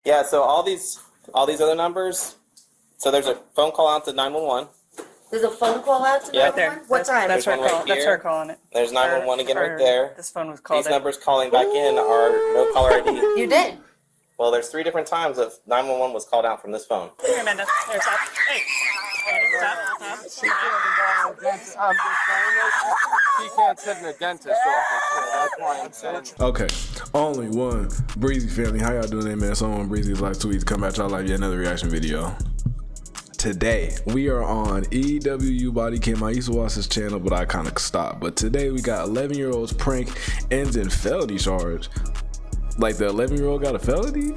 Yeah, so all these other numbers. So there's a phone call out to 911. There's a phone call out to 911? What time? That's her call. That's her calling it. There's 911 again right there. This phone was called. These numbers calling back in are no caller ID. You did? Well, there's 3 different times that 911 was called out from this phone. Here, Amanda. Here, stop. Hey. I'm just saying this. She can't sit in a dentist's office, so that's why I'm saying. Okay, only one Breezy family. How y'all doing today, man? So on BreezyLife tweets come at y'all like yet another reaction video. Today we are on EWU Body Cam. I used to watch this channel, but I kind of stopped. But today we got 11-year-old's prank ends in felony charge. Like the 11-year-old got a felony?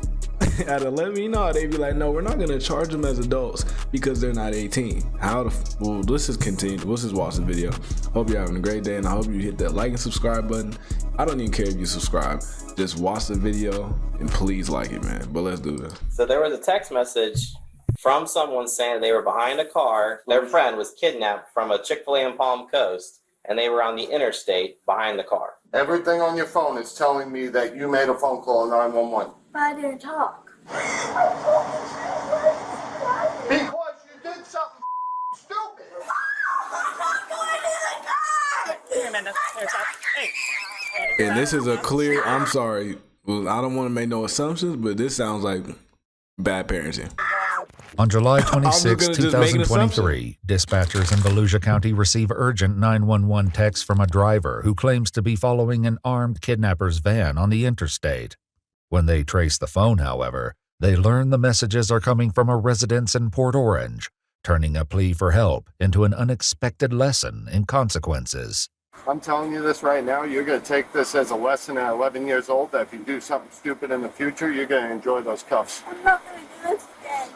At 11, you know how they be like, no, we're not gonna charge them as adults because they're not 18. Well, let's just continue. Let's just watch the video. Hope you're having a great day, and I hope you hit that like and subscribe button. I don't even care if you subscribe. Just watch the video and please like it, man. But let's do this. So there was a text message from someone saying they were behind a car. Their friend was kidnapped from a Chick-fil-A in Palm Coast, and they were on the interstate behind the car. Everything on your phone is telling me that you made a phone call to 911. But I didn't talk. Because you did something stupid. Here, Amanda. Here, stop. Hey. And this is a clear, I'm sorry, well, I don't want to make no assumptions, but this sounds like bad parenting. On July 26, 2023, dispatchers in Volusia County receive urgent 911 text from a driver who claims to be following an armed kidnapper's van on the interstate. When they trace the phone, however, they learn the messages are coming from a residence in Port Orange, turning a plea for help into an unexpected lesson in consequences. I'm telling you this right now, you're going to take this as a lesson at 11 years old, that if you do something stupid in the future, you're going to enjoy those cuffs. I'm not going to do this again.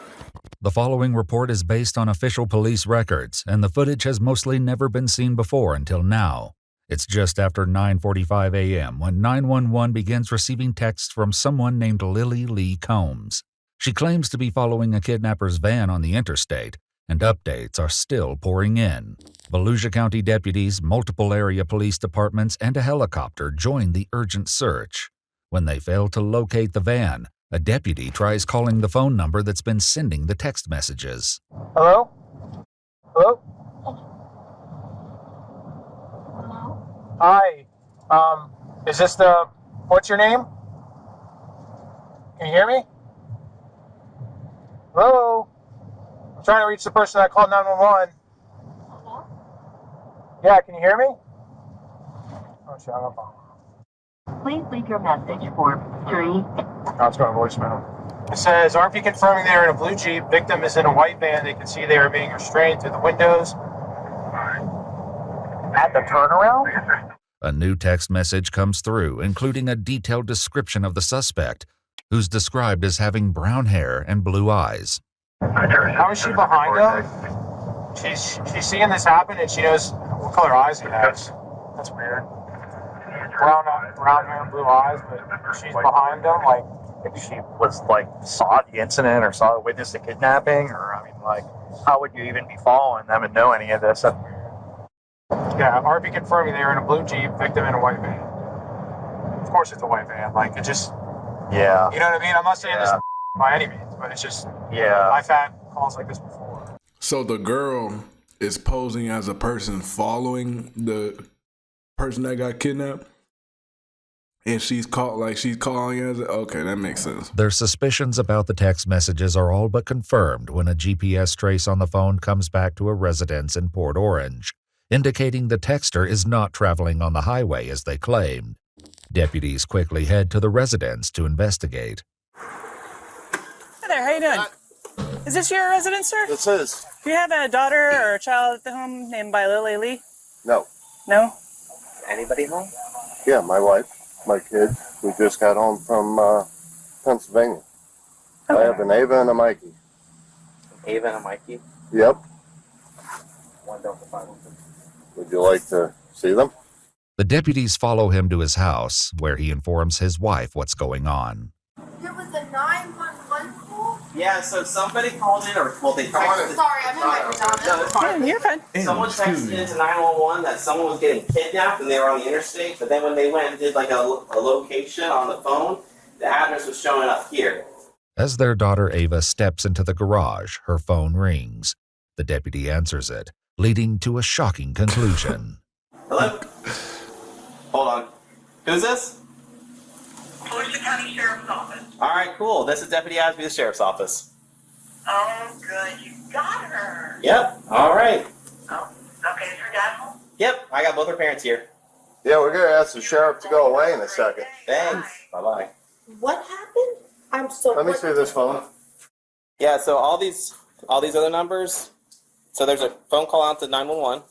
The following report is based on official police records, and the footage has mostly never been seen before until now. It's just after 9:45 a.m. when 911 begins receiving texts from someone named Lily Lee Combs. She claims to be following a kidnapper's van on the interstate, and updates are still pouring in. Volusia County deputies, multiple area police departments, and a helicopter join the urgent search. When they fail to locate the van, a deputy tries calling the phone number that's been sending the text messages. Hello? Hello? Hi. Is this the... What's your name? Can you hear me? Hello? I'm trying to reach the person that called 911. Hello? Yeah, can you hear me? Oh, shit, I'm on. Please leave your message for 3. Oh, it's going to voicemail. It says, RP confirming they're in a blue Jeep. Victim is in a white van. They can see they are being restrained through the windows. At the turnaround? A new text message comes through, including a detailed description of the suspect, who's described as having brown hair and blue eyes. How is she behind him? She's seeing this happen and she knows what color eyes he has. That's weird. Brown hair and blue eyes, but she's behind him, like... If she was saw the incident or saw witness the kidnapping, or how would you even be following them and know any of this? Yeah, RP confirming they were in a blue Jeep, victim in a white van. Of course it's a white van, it just... Yeah. You know what I mean? I'm not saying this by any means, but it's just... Yeah. I've had calls like this before. So the girl is posing as a person following the person that got kidnapped? And she's calling as okay, that makes sense. Their suspicions about the text messages are all but confirmed when a GPS trace on the phone comes back to a residence in Port Orange, indicating the texter is not traveling on the highway as they claimed. Deputies quickly head to the residence to investigate. Hi there, how you doing? Is this your residence, sir? This is. Do you have a daughter or a child at the home named by Lily Lee? No. No? Anybody home? Yeah, my wife, my kids. We just got home from Pennsylvania. Okay. I have an Ava and a Mikey. Ava and a Mikey? Yep. 1 Delta 5. Would you like to see them? The deputies follow him to his house, where he informs his wife what's going on. There was a 911 call? Yeah, so somebody called in, they texted... Sorry, I'm in my pajamas. No, it's fine. Yeah, you're fine. Someone texted into 911 that someone was getting kidnapped and they were on the interstate, but then when they went and did a location on the phone, the address was showing up here. As their daughter Ava steps into the garage, her phone rings. The deputy answers it, leading to a shocking conclusion. Hello? Hold on. Who's this? Volusia County Sheriff's Office. All right, cool. This is Deputy Asby, the Sheriff's Office. Oh, good. You got her. Yep. All right. Oh, okay. Is her dad home? Yep. I got both her parents here. Yeah, we're gonna ask the sheriff to go away in a second. Thanks. Bye-bye. What happened? I'm so. Let me see this phone. Yeah, so all these other numbers. So there's a phone call out to 911.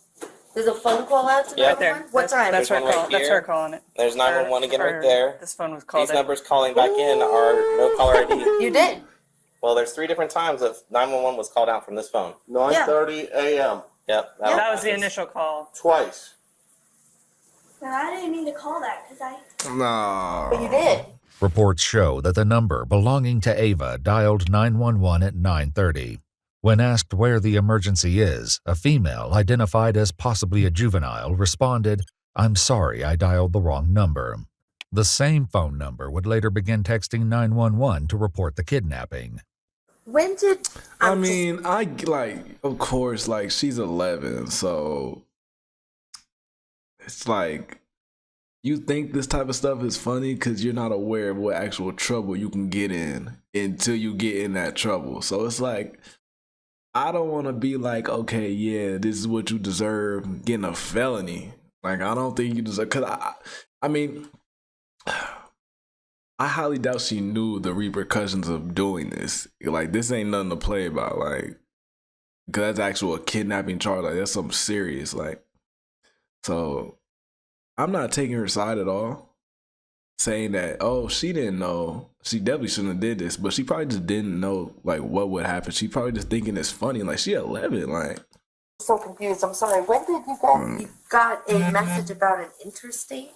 There's a phone call out to Yeah. 911? What time? That's her There's one call. right That's here. her calling it. There's 911 again right there. This phone was called. These numbers calling back in are no caller ID. You did. Well, there's 3 different times of 911 was called out from this phone. 9:30 a.m. Yep. That was the initial call. Twice. No, I didn't mean to call that because I. Nah. But you did. Reports show that the number belonging to Ava dialed 911 at 9:30. When asked where the emergency is, a female identified as possibly a juvenile responded, "I'm sorry, I dialed the wrong number." The same phone number would later begin texting 911 to report the kidnapping. When did. I mean, of course, like, she's 11, so it's like, you think this type of stuff is funny because you're not aware of what actual trouble you can get in until you get in that trouble. So it's like, I don't want to be like, okay, yeah, this is what you deserve, getting a felony. Like, I don't think you deserve, because I mean, I highly doubt she knew the repercussions of doing this. Like, this ain't nothing to play about, like, because that's actual kidnapping charge. Like, that's something serious, like, so I'm not taking her side at all, saying that, oh, she didn't know. She definitely shouldn't have did this, but she probably just didn't know, like, what would happen. She probably just thinking it's funny. Like, she 11, like. I'm so confused. I'm sorry. When did you guys. You got a message about an interstate?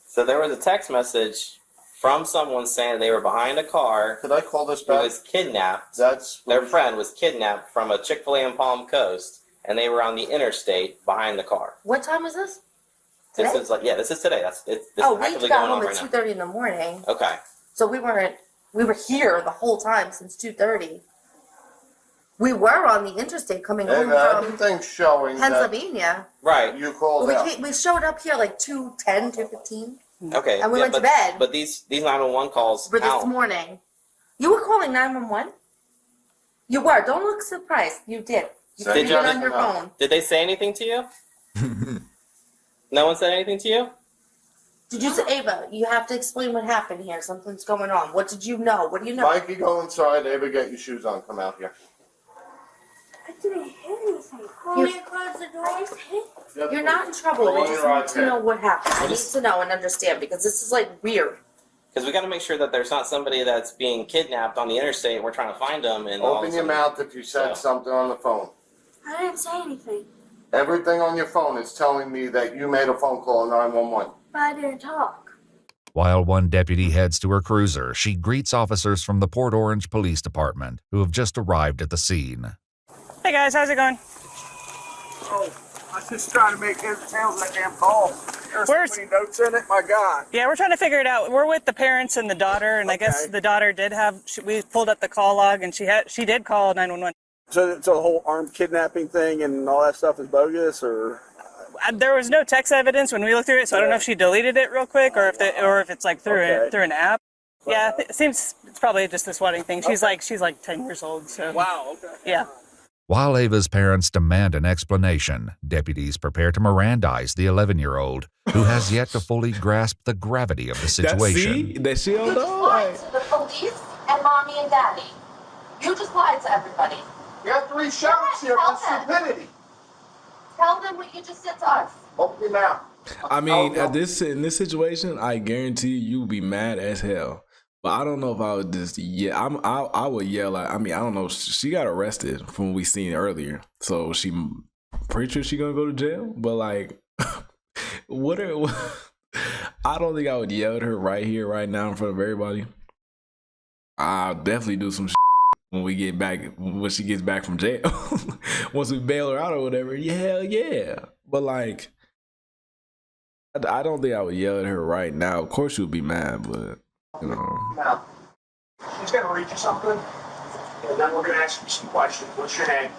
So there was a text message from someone saying they were behind a car. Could I call this Who back? was kidnapped. That's Their friend was kidnapped from a Chick-fil-A in Palm Coast, and they were on the interstate behind the car. What time is this? This Today? is like, yeah, this is today. This Oh, is we actively got going on home right at now. 2:30 in the morning. Okay. So we were here the whole time since 2:30. We were on the interstate coming home and from everything's showing that Pennsylvania. Right. you called But out. we showed up here like 2:10, 2:15. Okay. And we went to but, bed. But these 911 calls For this count. morning. You were calling 911? You were. Don't look surprised. You did. You Did did you? it on your phone. Did they say anything to you? No one said anything to you? Did you say, Ava, you have to explain what happened here. Something's going on. What did you know? What do you know? Mikey, go inside. Ava, get your shoes on. Come out here. I didn't hear anything. You close the door. You're not in trouble. I just need to know what happened. I need to know and understand because this is like weird. Because we got to make sure that there's not somebody that's being kidnapped on the interstate. And we're trying to find them. And all of a Open your sudden- mouth if you said something on the phone. I didn't say anything. Everything on your phone is telling me that you made a phone call 911. But I didn't talk. While one deputy heads to her cruiser, she greets officers from the Port Orange Police Department who have just arrived at the scene. Hey guys, how's it going? Oh, I was just trying to make heads and tails of that damn call. There's Where's- so many notes in it, my God. Yeah, we're trying to figure it out. We're with the parents and the daughter, and I guess Okay. the daughter did have. We pulled up the call log, and she did call 911. So the whole armed kidnapping thing and all that stuff is bogus, or? There was no text evidence when we looked through it, so I don't know if she deleted it real quick or if it's like through Okay. through an app. Yeah, it seems it's probably just this wedding thing. She's like 10 years old, so Wow, okay. yeah. While Ava's parents demand an explanation, deputies prepare to Mirandize the 11-year-old, who has yet to fully grasp the gravity of the situation. That she don't You just know? lied to the police and mommy and daddy. You just lied to everybody. You got 3 sheriffs here for stupidity. Tell them what you just said to us. Open your mouth. I mean, in this situation, I guarantee you'd be mad as hell. But I don't know if I would just I would yell at. I mean, I don't know. She got arrested from what we seen earlier, so she pretty sure she gonna go to jail. But like, I don't think I would yell at her right here, right now, in front of everybody. I'll definitely do some when we get back, when she gets back from jail. Once we bail her out or whatever, yeah, hell yeah. But like, I don't think I would yell at her right now. Of course, she would be mad, but you know. just going to read you something, and then we're going to ask you some questions. What's your name?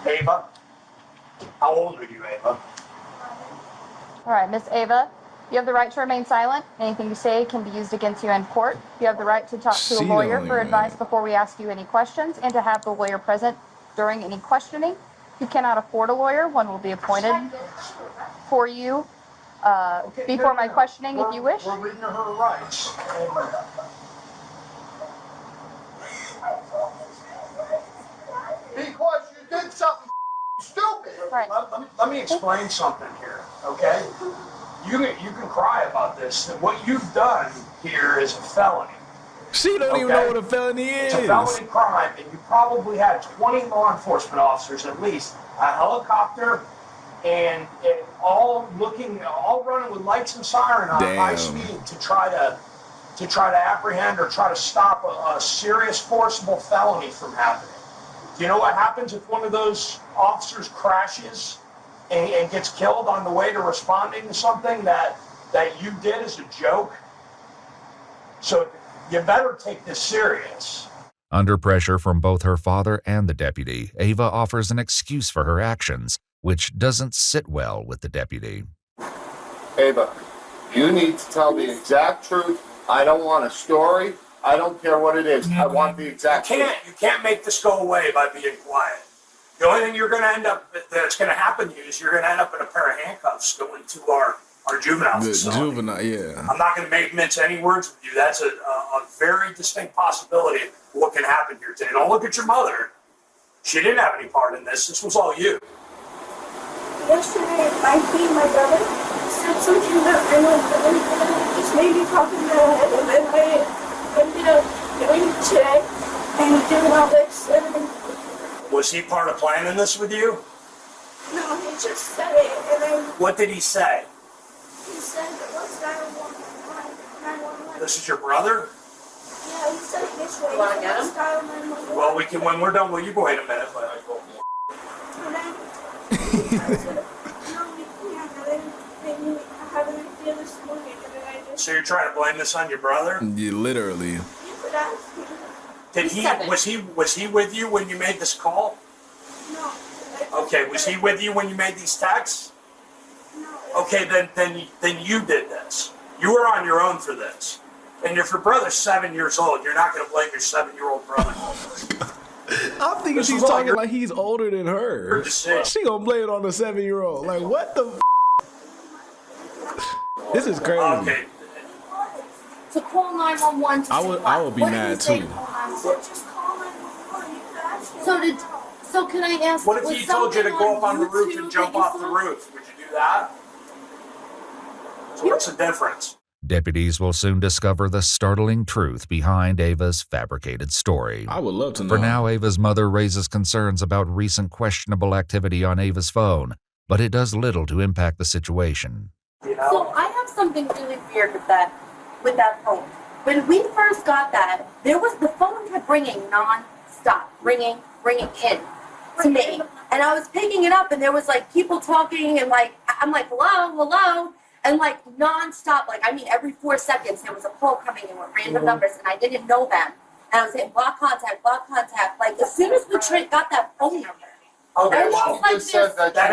Ava. How old are you, Ava? All right, Miss Ava, you have the right to remain silent. Anything you say can be used against you in court. You have the right to talk to a lawyer for advice before we ask you any questions and to have the lawyer present during any questioning. If you cannot afford a lawyer, one will be appointed for you before my questioning if you wish. We're reading her rights. Because you did something stupid. Right. Let me explain something here, okay? You can cry about this. What you've done here is a felony. She don't even know what a felony is. It's a felony crime, and you probably had 20 law enforcement officers at least, a helicopter, and all running with lights and siren on high speed to try to apprehend or try to stop a serious forcible felony from happening. Do you know what happens if one of those officers crashes and gets killed on the way to responding to something that you did as a joke? So you better take this serious. Under pressure from both her father and the deputy, Ava offers an excuse for her actions, which doesn't sit well with the deputy. Ava, you need to tell the exact truth. I don't want a story. I don't care what it is. I want the exact truth. You can't make this go away by being quiet. The only thing that's going to happen to you is you're going to end up in a pair of handcuffs going to our juvenile facility. I'm not going to mince any words with you. That's a very distinct possibility of what can happen here today. Don't look at your mother. She didn't have any part in this. This was all you. Yesterday, my brother said something that I know just made me pop in the head, and then I ended up doing it today and doing all this. Was he part of planning this with you? No, he just said it, and then What did he say? he said, "What's 911?" This is your brother? Yeah, he said it this way. You wanna get him? Dial 911. Well, we can when we're done. Will you wait a minute? And then I said, "No, we can't." And then I had an idea this morning, and then I just. So you're trying to blame this on your brother? Yeah, literally. You could ask him. Did he was he with you when you made this call? No. Okay, was he with you when you made these texts? No. Okay, then you did this. You were on your own for this. And if your brother's 7 years old, you're not going to blame your 7-year-old brother. I'm thinking she's talking like he's older than her. She gonna blame it on the 7-year-old. Like, what the This is crazy. Okay. To call 911 to I would be mad too. So can I ask? What if he told you to go up on the roof and jump off the roof? Would you do that? So what's the difference? Deputies will soon discover the startling truth behind Ava's fabricated story. I would love to know. For now, Ava's mother raises concerns about recent questionable activity on Ava's phone, but it does little to impact the situation. So I have something really weird with that phone. When we first got that, the phone kept ringing non-stop, ringing in to me. And I was picking it up, and there was like people talking, and I'm like, hello, and like non-stop, every 4 seconds there was a call coming in with random numbers, and I didn't know them. And I was saying block contact. Like as soon as the trick got that phone number, okay, well, that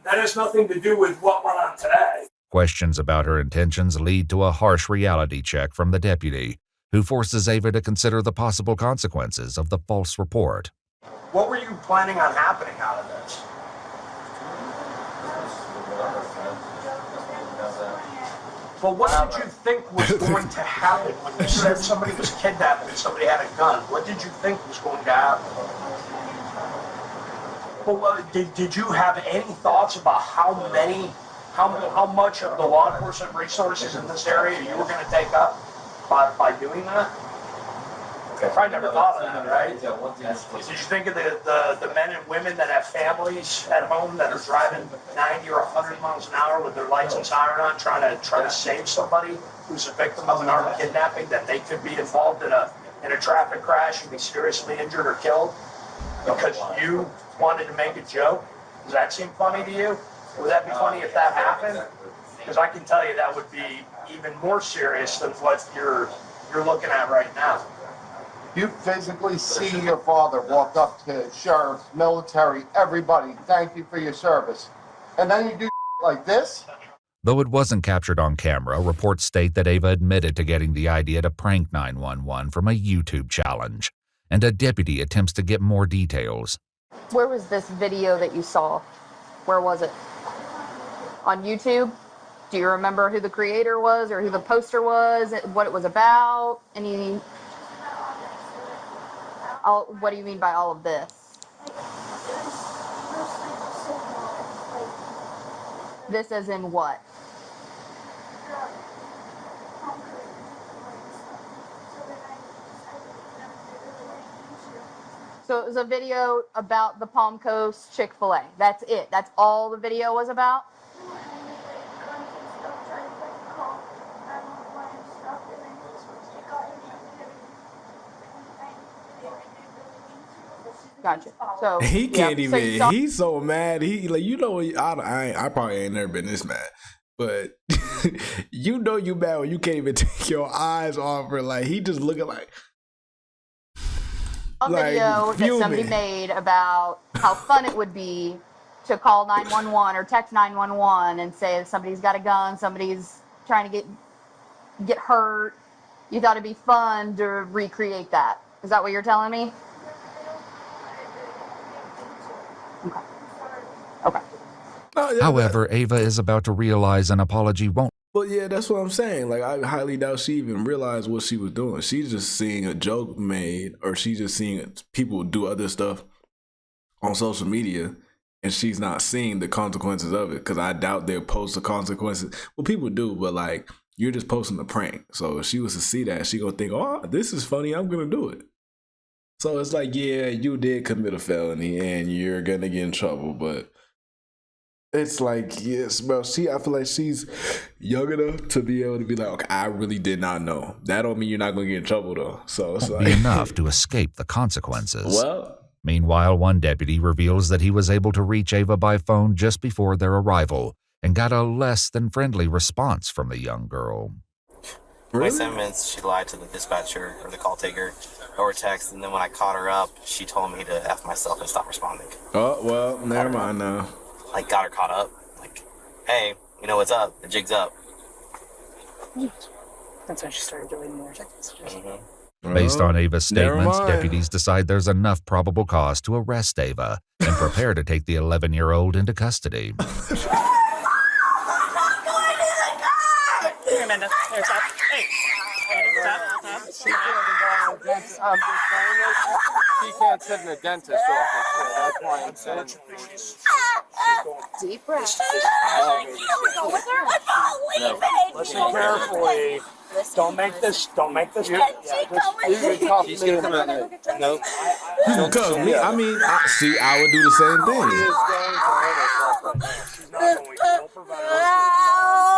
has nothing to do with what went on today. Questions about her intentions lead to a harsh reality check from the deputy, who forces Ava to consider the possible consequences of the false report. What were you planning on happening out of this? Well, what did you think was going to happen when you said somebody was kidnapped and somebody had a gun? What did you think was going to happen? Well, did you have any thoughts about how much of the law enforcement resources in this area you were going to take up by doing that? I probably never thought of that, right? Did you think of the men and women that have families at home that are driving 90 or 100 miles an hour with their lights and siren on, trying to save somebody who's a victim of an armed kidnapping, that they could be involved in a traffic crash and be seriously injured or killed because you wanted to make a joke? Does that seem funny to you? Would that be funny if that happened? Because I can tell you that would be even more serious than what you're looking at right now. You physically see your father walk up to sheriffs, military, everybody, thank you for your service. And then you do like this? Though it wasn't captured on camera, reports state that Ava admitted to getting the idea to prank 911 from a YouTube challenge, and a deputy attempts to get more details. Where was this video that you saw? Where was it? On YouTube? Do you remember who the creator was or who the poster was, what it was about? What do you mean by all of this? This as in what? So it was a video about the Palm Coast Chick-fil-A. That's it. That's all the video was about? Gotcha. So he can't yeah. even. So he's so mad. He like, you know, I probably ain't never been this mad, but you know you mad when you can't even take your eyes off her. Like he just looking like a video that somebody made about how fun it would be to call 911 or text 911 and say that somebody's got a gun, somebody's trying to get hurt. You thought it'd be fun to recreate that. Is that what you're telling me? Okay. Oh, yeah, However, Ava is about to realize an apology won't. Well, yeah, that's what I'm saying. Like, I highly doubt she even realized what she was doing. She's just seeing a joke made, or she's just seeing people do other stuff on social media, and she's not seeing the consequences of it. Because I doubt they'll post the consequences. Well, people do, but like, you're just posting a prank. So if she was to see that, she gonna think, oh, this is funny, I'm gonna do it. So it's like, yeah, you did commit a felony and you're gonna get in trouble, but it's like, yes, bro. I feel like she's young enough to be able to be like, okay, I really did not know. That don't mean you're not gonna get in trouble though. So it's like be enough to escape the consequences. Well, meanwhile, one deputy reveals that he was able to reach Ava by phone just before their arrival and got a less than friendly response from the young girl. Really? 27 minutes, she lied to the dispatcher or the call taker over text, and then when I caught her up, she told me to F myself and stop responding. Oh, well, never mind now. Like, got her caught up. Like, hey, you know what's up? The jig's up. That's when she started deleting more text messages. Mm-hmm. Based on Ava's statements, deputies decide there's enough probable cause to arrest Ava and prepare to take the 11-year-old into custody. Here, Amanda. Here, stop. Hey. Stop. I'm just saying this. She can't sit in a dentist's office, so that's why I'm saying deep breath. Listen carefully. Don't make this. She's gonna come out there. No. You cuff me. I mean, I would do the same thing. She's not going to. Don't provide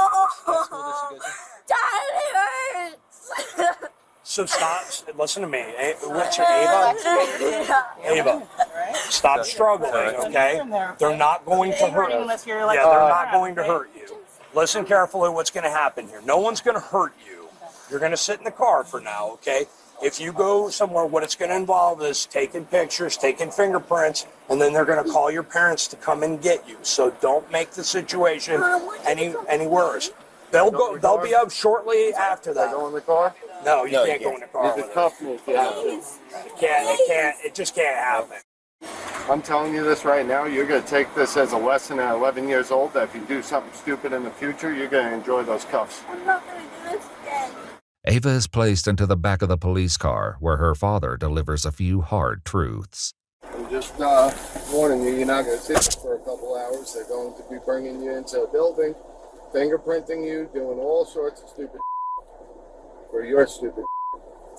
So stop. Listen to me. What's your Ava? Ava. Stop struggling, okay? They're not going to hurt you. Yeah, they're not going to hurt you. Listen carefully what's going to happen here. No one's going to hurt you. You're going to sit in the car for now, okay? If you go somewhere, what it's going to involve is taking pictures, taking fingerprints, and then they're going to call your parents to come and get you. So don't make the situation any worse. They'll be up shortly after that. Go in the car? No, you can't go in the car. You can cuff me if you have to. It just can't happen. I'm telling you this right now, you're going to take this as a lesson at 11 years old, that if you do something stupid in the future, you're going to enjoy those cuffs. I'm not going to do this again. Ava is placed into the back of the police car, where her father delivers a few hard truths. I'm just warning you, you're not going to sit for a couple hours. They're going to be bringing you into a building, fingerprinting you, doing all sorts of stupid for your stupid.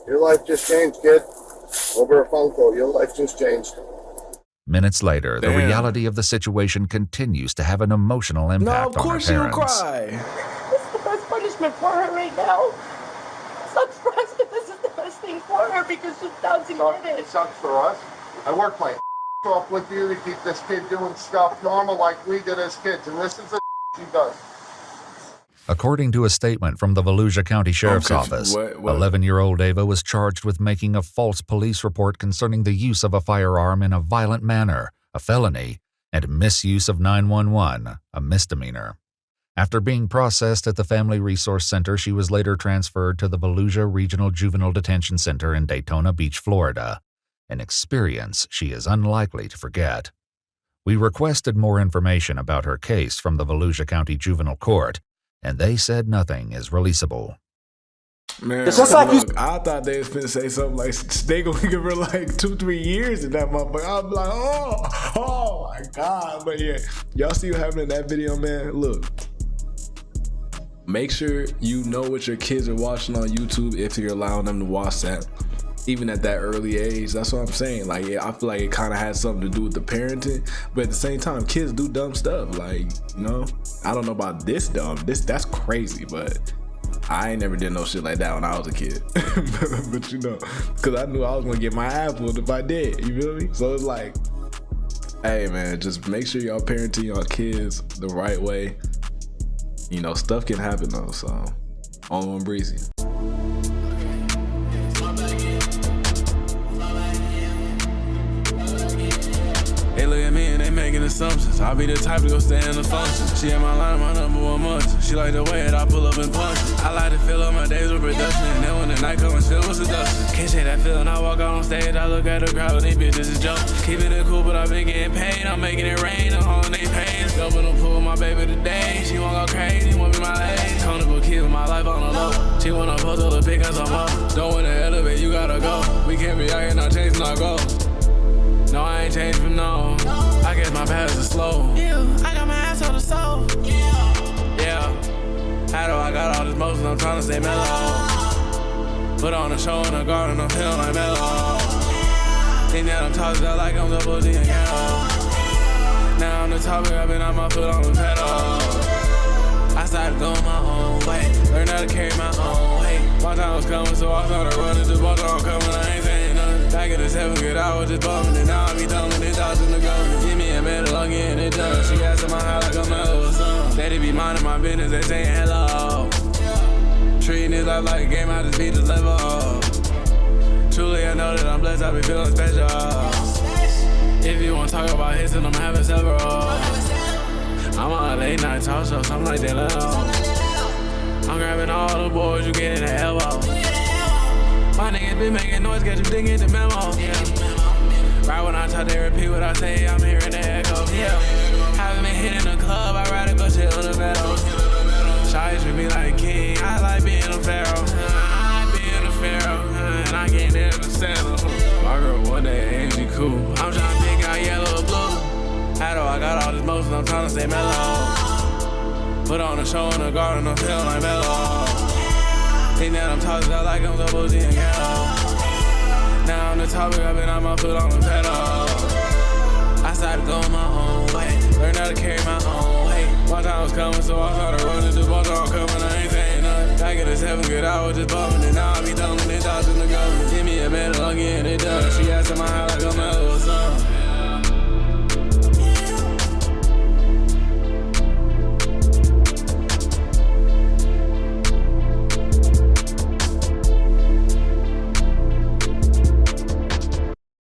Your life just changed, kid. Over a phone call, your life just changed. Minutes later, the reality of the situation continues to have an emotional impact on her parents. No, of course she'll cry. This is the best punishment for her right now. Stop stressing, but this is the best thing for her because she's bouncing in it. It sucks for us. I work my off with you to keep this kid doing stuff normal like we did as kids, and this is the she does. According to a statement from the Volusia County Sheriff's Office, 11-year-old Ava was charged with making a false police report concerning the use of a firearm in a violent manner, a felony, and misuse of 911, a misdemeanor. After being processed at the Family Resource Center, she was later transferred to the Volusia Regional Juvenile Detention Center in Daytona Beach, Florida, an experience she is unlikely to forget. We requested more information about her case from the Volusia County Juvenile Court, and they said nothing is releasable. Man, it's just like look, I thought they was finna say something like they gonna give her like 2-3 years in that motherfucker. I'm like, oh my god. But yeah, y'all see what happened in that video, man? Look, make sure you know what your kids are watching on YouTube if you're allowing them to watch that, even at that early age. That's what I'm saying. Like, yeah, I feel like it kind of has something to do with the parenting, but at the same time, kids do dumb stuff. Like, you know, I don't know about this dumb. That's crazy, but I ain't never did no shit like that when I was a kid. but you know, because I knew I was gonna get my ass whooped if I did. You feel me? So it's like, hey man, just make sure y'all parenting your kids the right way. You know, stuff can happen though. So on Breezy. They look at me and they making assumptions. I'll be the type to go stay in the function. She at my line, my number one munch. She like the way that I pull up and punch. I like to fill up my days with production. And then when the night comes, filled with seduction. Can't shake that feeling. I walk out on stage, I look at the crowd, these bitches is jumping. Keeping it cool, but I've been getting paid. I'm making it rain, I'm hauling they pain. Jumping the pool with my baby today. She won't go crazy, won't be my lady. Comfortable kid with my life on the low. She wanna post all the pick us on up. Don't wanna elevate, you gotta go. We can't be out here not chasing our goals. No, I ain't changed from no. I guess my past is slow. Yeah, I got my ass on the soul. Yeah. How do I got all this motion? I'm trying to stay mellow. Put on a show in the garden, I'm feeling like mellow. Think that I'm talking about like I'm double D and ghetto. Now on the topic, I've been on my foot on the pedal. I started going my own way. Learned how to carry my own weight. My time was coming, so I started running. Just walked on coming, I ain't saying nothing. Back in the 7 good, I was just bumming. And now I be dumbing it out in the government. Give me a medal, I'm getting it done. She asking my high like a mellow or something. They be minding my business, they saying hello. Treating this life like a game, I just beat this level. Truly, I know that I'm blessed, I be feeling special. If you want to talk about hits, then I'm having several. I'm on a late night talk show, something like that low. I'm grabbing all the boys, you get in the elbow. My niggas been making noise, get you digging the memo. Yeah. Right when I talk, they repeat what I say, I'm hearing the echo. Yeah. Haven't been hitting the club, I'd rather go chill in the meadow. Shawty treat me like a king, I like being a pharaoh. I like being a pharaoh, and I can't never settle. My girl one day ain't she cool. I'm trying to pick out yellow or blue. How do I got all this motion, I'm trying to stay mellow. Put on a show in the garden, I'm feeling like mellow. Think that I'm talking about like I'm double D and ghetto. Now on the topic, I've been on my foot on the pedal. I started going my own way. Learned how to carry my own weight. My time was coming, so I started running. Just walked on coming, I ain't saying nothing. Back in the 7 good, I was just bumming. And now I be dumbing it out in the government. Give me a medal, I'm getting it done. She asking my high like a mellow or something.